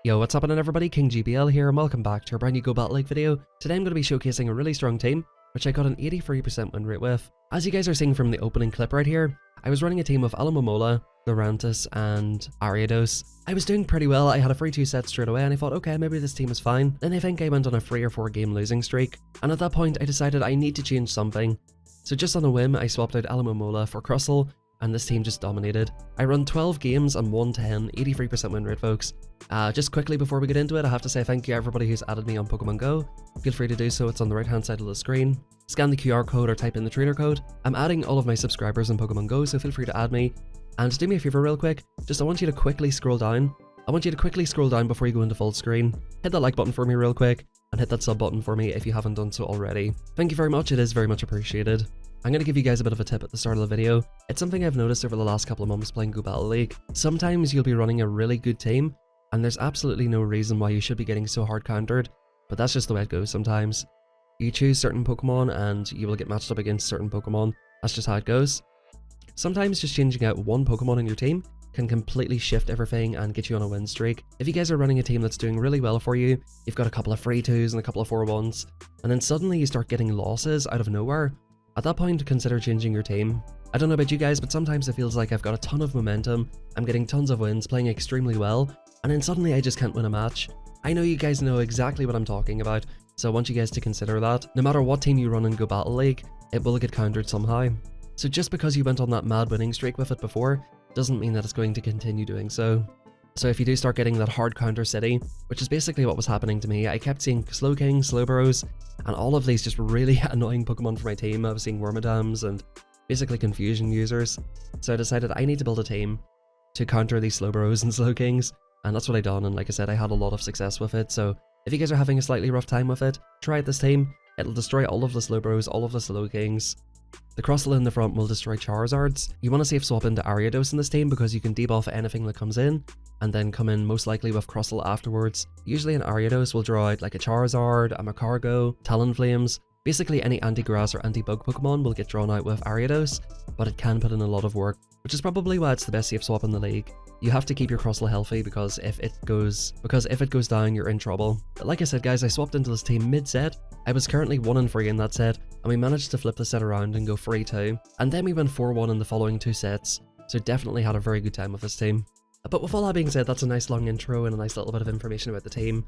Yo, what's happening everybody? King GBL here and welcome back to a brand new Go Battle League video. Today I'm going to be showcasing a really strong team, which I got an 83% win rate with. As you guys are seeing from the opening clip right here, I was running a team of Alomomola, Lurantis and Ariados. I was doing pretty well. I had a free 2 set straight away and I thought, okay, maybe this team is fine. Then I think I went on a 3 or 4 game losing streak, and at that point I decided I need to change something. So just on a whim, I swapped out Alomomola for Crustle, and this team just dominated. I run 12 games and won 10, 83% win rate, folks. Just quickly before we get into it, I have to say thank you everybody who's added me on Pokemon Go. Feel free to do so, it's on the right hand side of the screen. Scan the QR code or type in the trainer code. I'm adding all of my subscribers in Pokemon Go, so feel free to add me. And do me a favor real quick, I want you to quickly scroll down. I want you to quickly scroll down before you go into full screen. Hit that like button for me real quick, and hit that sub button for me if you haven't done so already. Thank you very much, it is very much appreciated. I'm going to give you guys a bit of a tip at the start of the video. It's something I've noticed over the last couple of months playing Go Battle League. Sometimes you'll be running a really good team, and there's absolutely no reason why you should be getting so hard countered, but that's just the way it goes sometimes. You choose certain Pokemon and you will get matched up against certain Pokemon. That's just how it goes. Sometimes just changing out one Pokemon in your team can completely shift everything and get you on a win streak. If you guys are running a team that's doing really well for you, you've got a couple of free 2s and a couple of 4-1s, and then suddenly you start getting losses out of nowhere, at that point consider changing your team. I don't know about you guys, but sometimes it feels like I've got a ton of momentum, I'm getting tons of wins, playing extremely well, and then suddenly I just can't win a match. I know you guys know exactly what I'm talking about, so I want you guys to consider that. No matter what team you run in Go Battle League, it will get countered somehow. So just because you went on that mad winning streak with it before, doesn't mean that it's going to continue doing so. So if you do start getting that hard counter city, which is basically what was happening to me, I kept seeing Slowking, Slowbros, and all of these just really annoying Pokemon for my team. I was seeing Wormadams and basically confusion users. So I decided I need to build a team to counter these Slowbros and Slowkings, and that's what I done, and like I said, I had a lot of success with it. So if you guys are having a slightly rough time with it, try out this team. It'll destroy all of the Slowbros, all of the Slowkings. The Crustle in the front will destroy Charizards. You want to safe swap into Ariados in this team because you can debuff anything that comes in, and then come in most likely with Crustle afterwards. Usually an Ariados will draw out like a Charizard, a Magcargo, Talonflames. Basically any anti-grass or anti-bug Pokemon will get drawn out with Ariados, but it can put in a lot of work, which is probably why it's the best safe swap in the league. You have to keep your Crustle healthy because if it goes down, you're in trouble. But like I said guys, I swapped into this team mid-set. I was currently 1-3 in that set, and we managed to flip the set around and go 3-2. And then we went 4-1 in the following 2 sets, so definitely had a very good time with this team. But with all that being said, that's a nice long intro and a nice little bit of information about the team.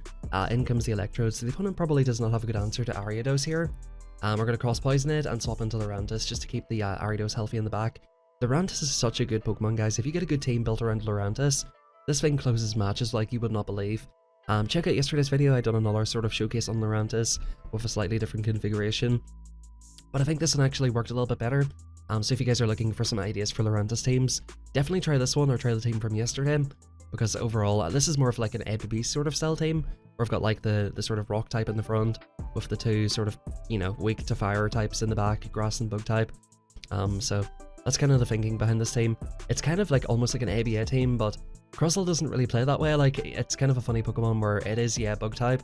In comes the Electrodes, so the opponent probably does not have a good answer to Ariados here. We're going to cross poison it and swap into Lurantis just to keep the Ariados healthy in the back. Lurantis is such a good Pokemon guys. If you get a good team built around Lurantis, this thing closes matches like you would not believe. Check out yesterday's video, I done another sort of showcase on Lurantis with a slightly different configuration. But I think this one actually worked a little bit better. So if you guys are looking for some ideas for Lurantis teams, definitely try this one or try the team from yesterday. Because overall, this is more of like an Egg Beast sort of style team, where I've got like the sort of rock type in the front, with the 2 sort of, you know, weak to fire types in the back, grass and bug type. So that's kind of the thinking behind this team. It's kind of like almost like an ABA team, but Crustle doesn't really play that way. Like, it's kind of a funny Pokemon where it is, yeah, bug type,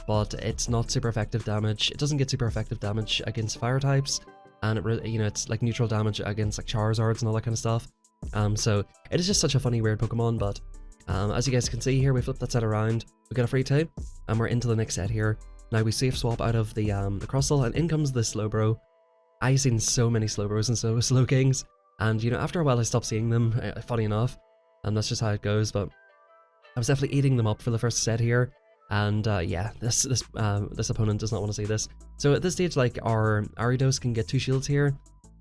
but it's not super effective damage. It doesn't get super effective damage against fire types, and it really, you know, it's like neutral damage against like Charizards and all that kind of stuff. So it is just such a funny, weird Pokemon, but as you guys can see here, we flipped that set around, we got a free 2, and we're into the next set here. Now we safe swap out of the Crustle, and in comes the Slowbro. I've seen so many Slowbros and Slowkings, and you know, after a while I stopped seeing them, funny enough, and that's just how it goes. But I was definitely eating them up for the first set here, and yeah, this opponent does not want to see this. So at this stage, like, our Ariados can get 2 shields here,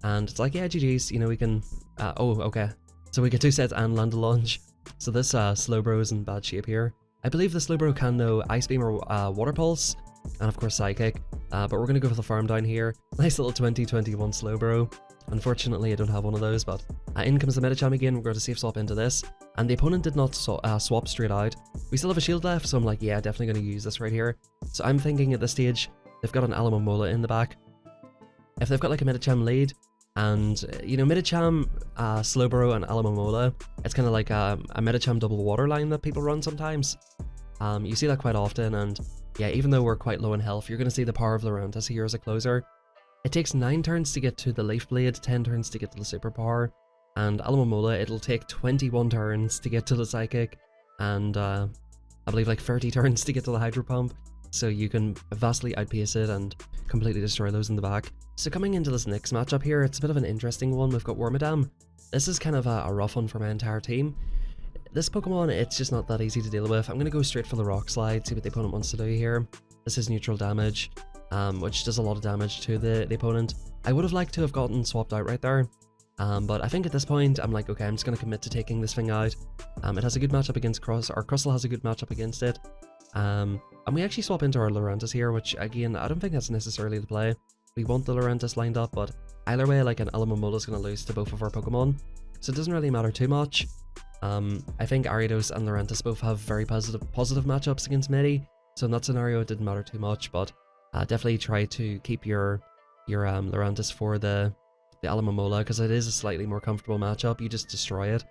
and it's like, yeah, GG's, you know, we can, oh, okay, so we get 2 sets and land a launch. So this Slowbro is in bad shape here. I believe the Slowbro can know Ice Beam or Water Pulse, and of course Psychic, but we're going to go for the farm down here. Nice little 2021 Slowbro. Unfortunately I don't have one of those, but in comes the Medicham again. We're going to safe swap into this, and the opponent did not swap straight out. We still have a shield left, so I'm like, yeah, definitely going to use this right here. So I'm thinking at this stage, they've got an Alomomola in the back. If they've got like a Medicham lead, and you know, Medicham, Slowbro and Alomomola, it's kind of like a Medicham double water line that people run sometimes. You see that quite often, and yeah, even though we're quite low in health, you're going to see the power of Lurantis here as a closer. It takes 9 turns to get to the Leaf Blade, 10 turns to get to the Superpower, and Alomomola, it'll take 21 turns to get to the Psychic, and I believe like 30 turns to get to the Hydro Pump, so you can vastly outpace it and completely destroy those in the back. So coming into this next matchup here, it's a bit of an interesting one. We've got Wormadam. This is kind of a rough one for my entire team. This Pokemon, it's just not that easy to deal with. I'm going to go straight for the Rock Slide, see what the opponent wants to do here. This is neutral damage, which does a lot of damage to the opponent. I would have liked to have gotten swapped out right there, but I think at this point, I'm like, okay, I'm just going to commit to taking this thing out. It has a good matchup against Crustle has a good matchup against it. And we actually swap into our Lurantis here, which again, I don't think that's necessarily the play. We want the Lurantis lined up, but either way, like an Alomomola is going to lose to both of our Pokemon, so it doesn't really matter too much. I think Ariados and Lurantis both have very positive matchups against Medi, so in that scenario it didn't matter too much, but definitely try to keep your Lurantis for the Alomomola, because it is a slightly more comfortable matchup. You just destroy it.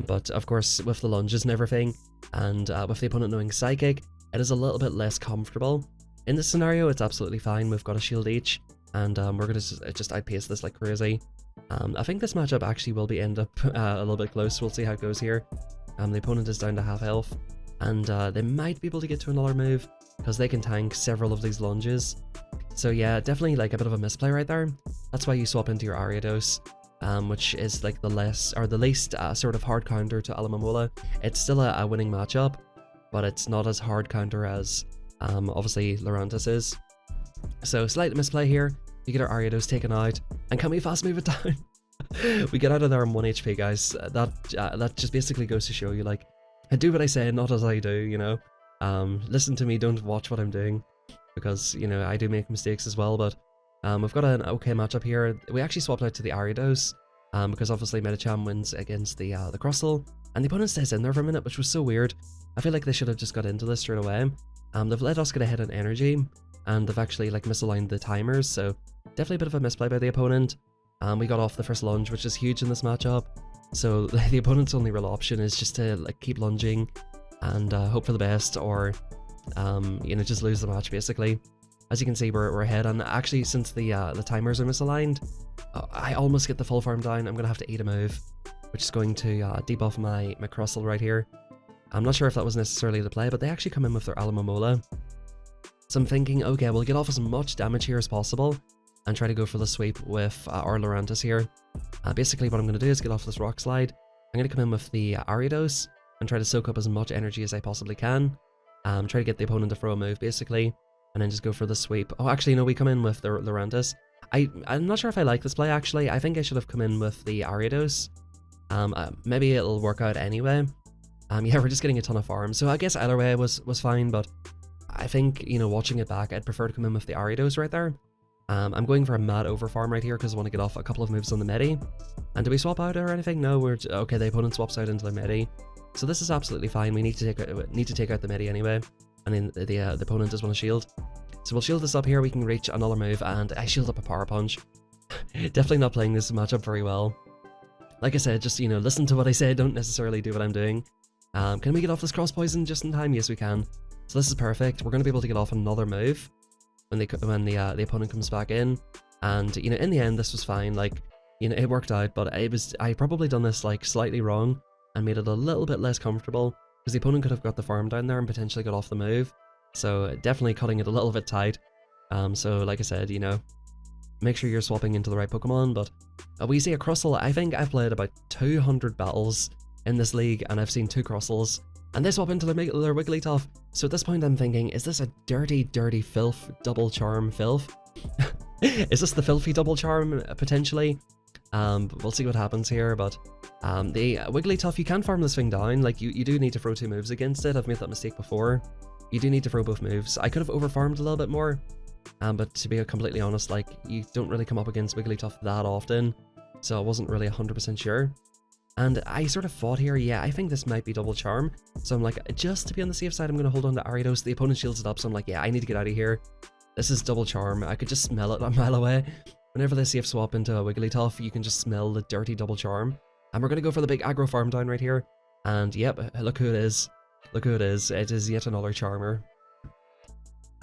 But of course, with the lunges and everything, and with the opponent knowing Psychic, it is a little bit less comfortable. In this scenario, it's absolutely fine. We've got a shield each, and we're going to just outpace this like crazy. I think this matchup actually will end up a little bit close. We'll see how it goes here. The opponent is down to half health, and they might be able to get to another move, because they can tank several of these lunges. So yeah, definitely like a bit of a misplay right there. That's why you swap into your Ariados, which is like the least sort of hard counter to Alomomola. It's still a winning matchup, but it's not as hard counter as obviously Lurantis is. So slight misplay here. We get our Ariados taken out, and can we fast move it down? We get out of there on 1 HP, guys. That just basically goes to show you, like, I do what I say, not as I do, you know. Listen to me, don't watch what I'm doing, because, you know, I do make mistakes as well. But we've got an okay matchup here. We actually swapped out to the Ariados, because obviously Medicham wins against the Crustle, and the opponent stays in there for a minute, which was so weird. I feel like they should have just got into this straight away. They've let us get ahead on energy, and they've actually like misaligned the timers, so definitely a bit of a misplay by the opponent. We got off the first lunge, which is huge in this matchup, so the opponent's only real option is just to like keep lunging and hope for the best, or you know, just lose the match basically. As you can see, we're ahead, and actually since the timers are misaligned, I almost get the full farm down. I'm gonna have to eat a move, which is going to debuff my Crustle right here. I'm not sure if that was necessarily the play, but they actually come in with their Alomomola. So I'm thinking, okay, we'll get off as much damage here as possible and try to go for the sweep with our Lurantis here. Basically what I'm going to do is get off this Rock Slide. I'm going to come in with the Ariados and try to soak up as much energy as I possibly can. Try to get the opponent to throw a move basically, and then just go for the sweep. Oh, actually no, we come in with the Lurantis. I'm not sure if I like this play actually. I think I should have come in with the Ariados. Maybe it'll work out anyway. Yeah, we're just getting a ton of farms, so I guess either way was fine, but I think, you know, watching it back, I'd prefer to come in with the Ariados right there. I'm going for a mad over farm right here because I want to get off a couple of moves on the Medi. And do we swap out or anything? No, okay, the opponent swaps out into the Medi. So this is absolutely fine. We need to take out the Medi anyway. And then the opponent does want to shield. So we'll shield this up here, we can reach another move, and I shield up a Power Punch. Definitely not playing this matchup very well. Like I said, just, you know, listen to what I say, don't necessarily do what I'm doing. Can we get off this Cross Poison just in time? Yes, we can. So this is perfect. We're going to be able to get off another move when the opponent comes back in. And, you know, in the end, this was fine. Like, you know, it worked out, but I probably done this like slightly wrong and made it a little bit less comfortable, because the opponent could have got the farm down there and potentially got off the move. So definitely cutting it a little bit tight. So like I said, you know, make sure you're swapping into the right Pokemon. But we see a Crustle. I think I've played about 200 battles in this league, and I've seen 2 Crustles, and they swap into their Wigglytuff. So at this point I'm thinking, is this a dirty filth double charm filth? Is this the filthy double charm potentially? We'll see what happens here. But the Wigglytuff, you can farm this thing down. Like you do need to throw 2 moves against it. I've made that mistake before. You do need to throw both moves. I could have overfarmed a little bit more, but to be completely honest, like, you don't really come up against Wigglytuff that often, so I wasn't really 100% sure. And I sort of thought here, yeah, I think this might be double charm. So I'm like, just to be on the safe side, I'm going to hold on to Ariados. The opponent shields it up, so I'm like, yeah, I need to get out of here. This is double charm. I could just smell it a mile away. Whenever they safe swap into a Wigglytuff, you can just smell the dirty double charm. And we're going to go for the big aggro farm down right here. And yep, look who it is. Look who it is. It is yet another charmer.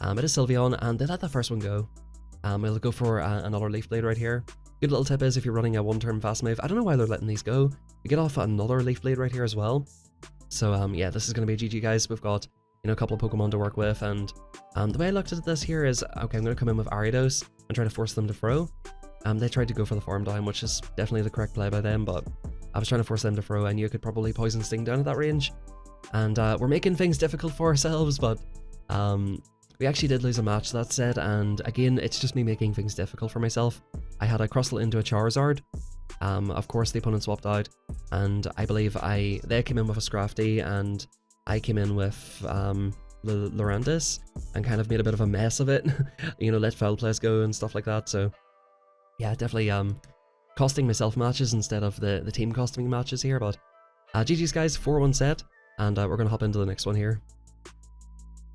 It is Sylveon, and they let the first one go. We'll go for another Leaf Blade right here. Good little tip is, if you're running a 1-turn fast move, I don't know why they're letting these go. We get off another Leaf Blade right here as well. So yeah, this is going to be a GG, guys. We've got you know, a couple of Pokemon to work with. And the way I looked at this here is, okay, I'm going to come in with Ariados and try to force them to throw. They tried to go for the farm down, which is definitely the correct play by them, but I was trying to force them to throw, and you could probably Poison Sting down at that range. And we're making things difficult for ourselves, but we actually did lose a match, that said, and again, it's just me making things difficult for myself. I had a Crustle into a Charizard. Of course, the opponent swapped out, and I believe they came in with a Scrafty, and I came in with Lurantis, and kind of made a bit of a mess of it. You know, let foul plays go and stuff like that, so yeah, definitely costing myself matches instead of the team costing me matches here, but GG's guys, 4-1 set, and we're going to hop into the next one here.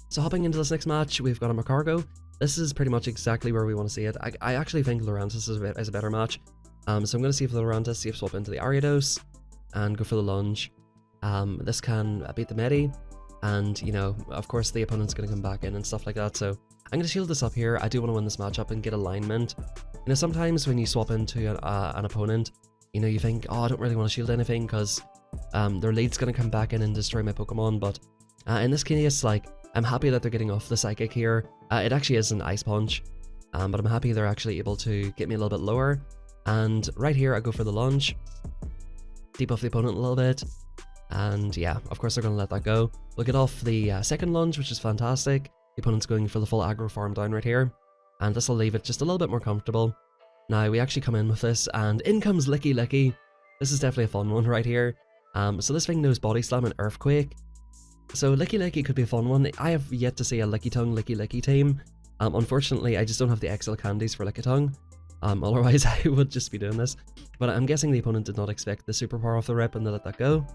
So hopping into this next match, we've got a Magcargo. This is pretty much exactly where we want to see it. I actually think Lurantis is a better match. So I'm going to see if Lurantis, see if swap into the Ariados, and go for the lunge. This can beat the Medi, and, you know, of course the opponent's going to come back in and stuff like that, so I'm going to shield this up here. I do want to win this matchup and get alignment. You know, sometimes when you swap into an opponent, you know, you think, oh, I don't really want to shield anything because their lead's going to come back in and destroy my Pokemon, but in this case, like, I'm happy that they're getting off the Psychic here. It actually is an Ice Punch, but I'm happy they're actually able to get me a little bit lower. And right here, I go for the lunge, debuff the opponent a little bit, and yeah, of course they're going to let that go. We'll get off the second lunge, which is fantastic. The opponent's going for the full aggro farm down right here, and this will leave it just a little bit more comfortable. Now, we actually come in with this, and in comes Lickilicky. This is definitely a fun one right here. So this thing knows Body Slam and Earthquake. So Lickilicky could be a fun one. I have yet to see a Lickitung Lickilicky team. Unfortunately, I just don't have the XL candies for Lickitung. Otherwise, I would just be doing this. But I'm guessing the opponent did not expect the superpower off the rip and they let that go.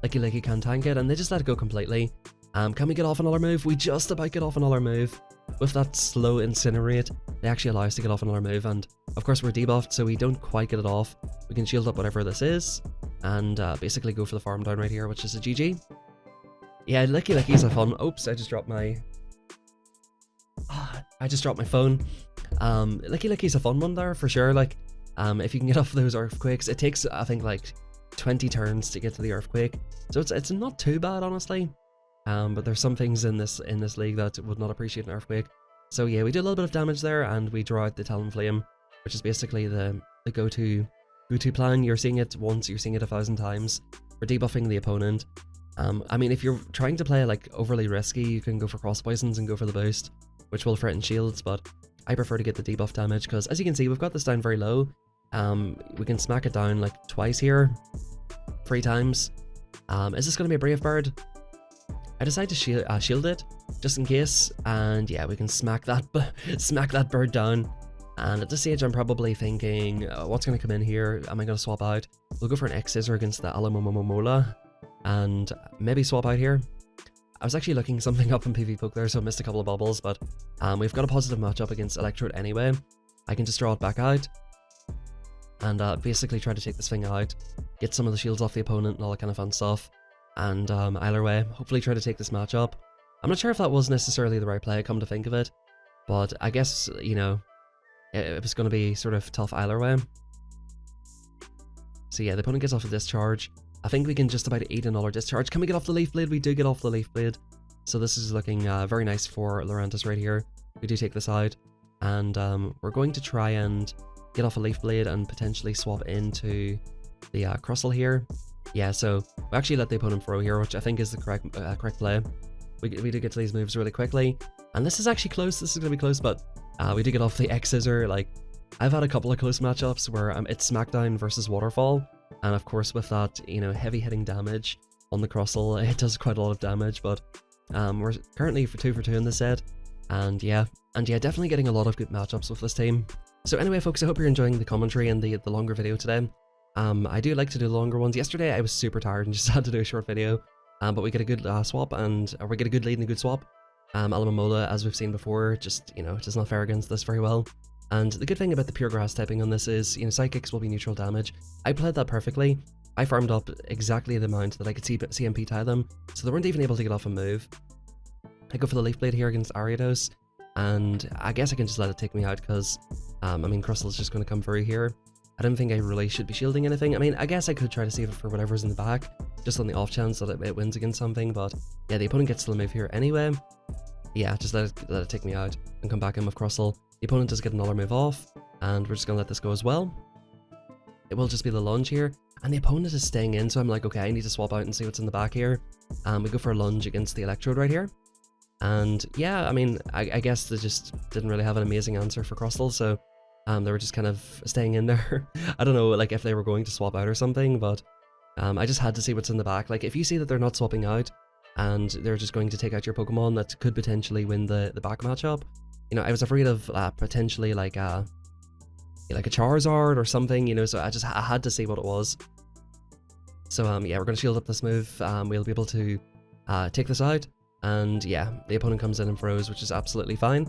Lickilicky can tank it, and they just let it go completely. Can we get off another move? We just about get off another move. With that slow Incinerate, they actually allow us to get off another move, and of course we're debuffed, so we don't quite get it off. We can shield up whatever this is, and basically go for the farm down right here, which is a GG. Yeah, Lickilicky's a fun. Oops, I just dropped my phone. Lickilicky's a fun one there for sure. Like, if you can get off those earthquakes, it takes, I think, like 20 turns to get to the earthquake, so it's not too bad, honestly. But there's some things in this league that would not appreciate an earthquake. So yeah, we do a little bit of damage there, and we draw out the Talonflame, which is basically the go-to plan. You're seeing it once, you're seeing it 1,000 times. We're debuffing the opponent. I mean, if you're trying to play like overly risky, you can go for cross poisons and go for the boost, which will threaten shields, but I prefer to get the debuff damage because, as you can see, we've got this down very low. We can smack it down like twice here, 3 times. Is this going to be a Brave Bird? I decide to shield it just in case, and yeah, we can smack that bird down. And at this stage, I'm probably thinking, what's going to come in here? Am I going to swap out? We'll go for an X-Scissor against the Alomomola, and maybe swap out here. I was actually looking something up in PvPoke there, so I missed a couple of bubbles, but we've got a positive matchup against Electrode anyway. I can just draw it back out, and basically try to take this thing out, get some of the shields off the opponent and all that kind of fun stuff, and either way, hopefully try to take this match up. I'm not sure if that was necessarily the right play, come to think of it, but I guess, you know, it was going to be sort of tough either way. So yeah, the opponent gets off a discharge. I think we can just about eat another discharge. Can we get off the Leaf Blade? We do get off the Leaf Blade. So this is looking very nice for Lurantis right here. We do take this out, and we're going to try and get off a Leaf Blade and potentially swap into the Crustle here. Yeah, so we actually let the opponent throw here, which I think is the correct play. We do get to these moves really quickly, and this is actually close. This is going to be close, but we do get off the X-Scissor. Like, I've had a couple of close matchups where it's Smackdown versus Waterfall, and of course with that, you know, heavy hitting damage on the Crustle, it does quite a lot of damage, but we're currently for 2 for 2 in this set, and yeah, definitely getting a lot of good matchups with this team. So anyway, folks, I hope you're enjoying the commentary and the longer video today. I do like to do longer ones. Yesterday I was super tired and just had to do a short video, but we get a good swap, and we get a good lead and a good swap. Alomomola, as we've seen before, just, you know, it does not fare against this very well. And the good thing about the pure grass typing on this is, you know, Psychics will be neutral damage. I played that perfectly. I farmed up exactly the amount that I could CMP tie them, so they weren't even able to get off a move. I go for the Leaf Blade here against Ariados, and I guess I can just let it take me out because, I mean, Crustle's just going to come through here. I don't think I really should be shielding anything. I mean, I guess I could try to save it for whatever's in the back, just on the off chance that it wins against something, but yeah, the opponent gets to the move here anyway. Yeah, just let it take me out and come back in with Crossel. The opponent does get another move off, and we're just going to let this go as well. It will just be the lunge here, and the opponent is staying in, so I'm like, okay, I need to swap out and see what's in the back here. We go for a lunge against the Electrode right here. And yeah, I mean, I guess they just didn't really have an amazing answer for Crossel, so they were just kind of staying in there. I don't know, like, if they were going to swap out or something, but I just had to see what's in the back. Like, if you see that they're not swapping out, and they're just going to take out your Pokemon that could potentially win the back matchup, you know, I was afraid of potentially like a Charizard or something, you know, so I had to see what it was. So yeah, we're going to shield up this move. We'll be able to take this out, and yeah, the opponent comes in and froze, which is absolutely fine.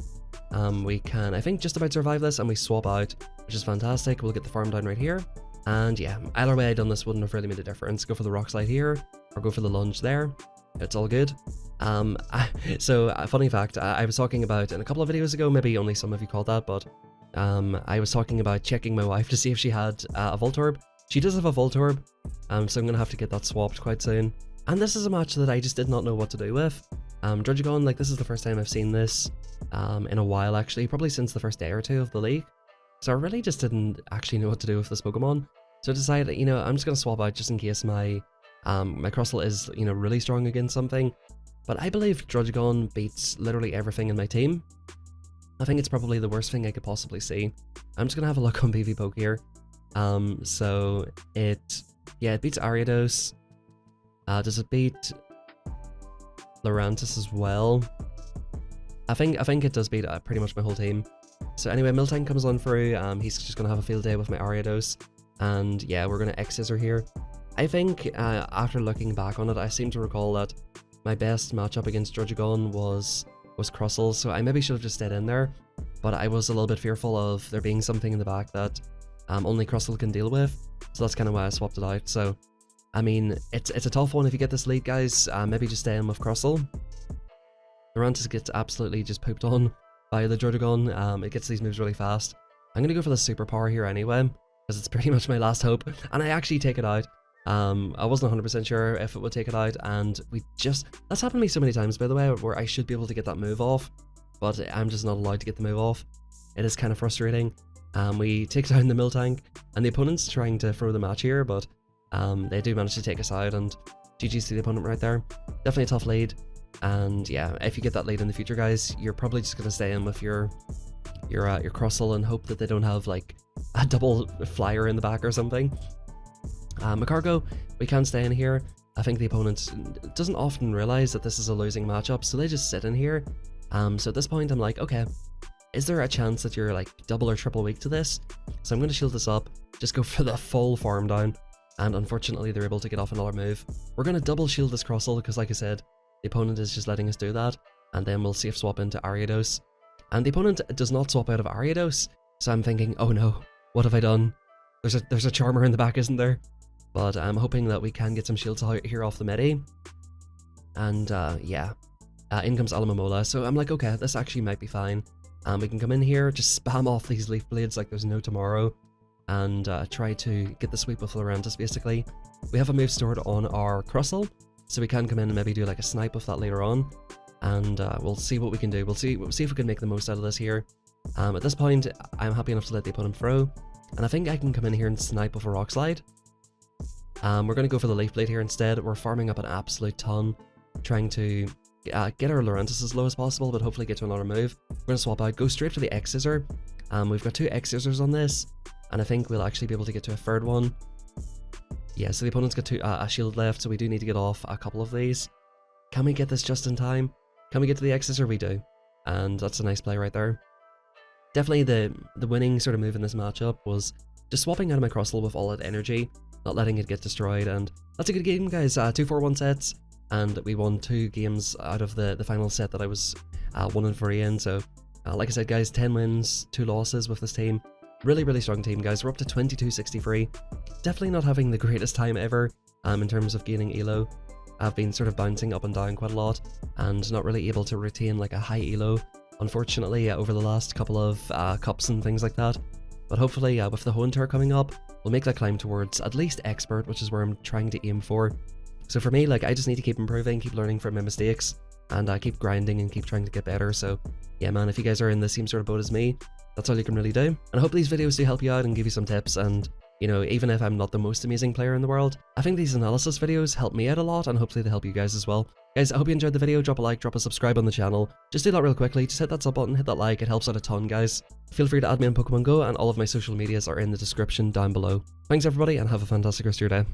We can, I think, just about survive this, and we swap out, which is fantastic. We'll get the farm down right here, and yeah, either way I done this wouldn't have really made a difference. Go for the Rock Slide here, or go for the lunge there. It's all good. So funny fact, I was talking about in a couple of videos ago, maybe only some of you called that, but I was talking about checking my wife to see if she had a Voltorb. She does have a Voltorb, so I'm going to have to get that swapped quite soon. And this is a match that I just did not know what to do with. Druddigon, like, this is the first time I've seen this in a while, actually, probably since the first day or two of the league. So I really just didn't actually know what to do with this Pokemon. So I decided, you know, I'm just going to swap out just in case my Crossel is, you know, really strong against something. But I believe Druddigon beats literally everything in my team. I think it's probably the worst thing I could possibly see. I'm just going to have a look on PvPoke here. So it beats Ariados. Does it beat Lurantis as well? I think it does beat pretty much my whole team. So anyway, Miltank comes on through. He's just going to have a field day with my Ariados. And yeah, we're going to X-Scissor here. I think after looking back on it, I seem to recall that my best matchup against Druddigon was Crossel, so I maybe should have just stayed in there, but I was a little bit fearful of there being something in the back that only Crossel can deal with, so that's kind of why I swapped it out. So, I mean, it's a tough one if you get this lead, guys. Maybe just stay in with Crossel. Lurantis gets absolutely just pooped on by the Druddigon. It gets these moves really fast. I'm going to go for the superpower here anyway, because it's pretty much my last hope, and I actually take it out. I wasn't 100% sure if it would take it out, and that's happened to me so many times, by the way, where I should be able to get that move off, but I'm just not allowed to get the move off. It is kind of frustrating. We take down the Miltank, and the opponent's trying to throw the match here, but they do manage to take us out, and GG's to the opponent right there. Definitely a tough lead, and yeah, if you get that lead in the future, guys, you're probably just going to stay in with your Crossel and hope that they don't have like a double flyer in the back or something. Magcargo, we can stay in here. I think the opponent doesn't often realize that this is a losing matchup, so they just sit in here. So at this point, I'm like, okay, is there a chance that you're like double or triple weak to this? So I'm going to shield this up, just go for the full farm down, and unfortunately they're able to get off another move. We're going to double shield this Crossel because, like I said, the opponent is just letting us do that, and then we'll safe swap into Ariados. And the opponent does not swap out of Ariados, so I'm thinking, oh no, what have I done? There's a Charmer in the back, isn't there? But I'm hoping that we can get some shields out here off the midi. And yeah, in comes Alomomola. So I'm like, okay, this actually might be fine. We can come in here, just spam off these Leaf Blades like there's no tomorrow, and try to get the sweep with Lurantis, basically. We have a move stored on our Crossel, so we can come in and maybe do like a snipe with that later on. And we'll see what we can do. We'll see if we can make the most out of this here. At this point, I'm happy enough to let the opponent throw. And I think I can come in here and snipe with a Rock Slide. We're going to go for the Leaf Blade here instead. We're farming up an absolute ton, trying to get our Lurantis as low as possible, but hopefully get to another move. We're going to swap out, go straight for the X-Scissor. We've got 2 X-Scissors on this, and I think we'll actually be able to get to a third one. Yeah, so the opponent's got a shield left, so we do need to get off a couple of these. Can we get this just in time? Can we get to the X-Scissor? We do. And that's a nice play right there. Definitely the winning sort of move in this matchup was just swapping out of my Crossel with all that energy, not letting it get destroyed, and that's a good game, guys. 2-4-1 sets, and we won 2 games out of the final set that I was 1-3 in. So like I said, guys, 10 wins, 2 losses with this team. Really strong team, guys. We're up to 2263. Definitely not having the greatest time ever in terms of gaining elo. I've been sort of bouncing up and down quite a lot, and not really able to retain like a high elo, unfortunately, over the last couple of cups and things like that. but hopefully with the Hoenn tour coming up, we'll make that climb towards at least expert, which is where I'm trying to aim for. So for me, like, I just need to keep improving, keep learning from my mistakes, and keep grinding and keep trying to get better. So yeah, man, if you guys are in the same sort of boat as me, that's all you can really do. And I hope these videos do help you out and give you some tips. And you know, even if I'm not the most amazing player in the world, I think these analysis videos help me out a lot, and hopefully they help you guys as well. Guys, I hope you enjoyed the video. Drop a like, drop a subscribe on the channel. Just do that real quickly. Just hit that sub button, hit that like. It helps out a ton, guys. Feel free to add me on Pokemon Go, and all of my social medias are in the description down below. Thanks everybody, and have a fantastic rest of your day.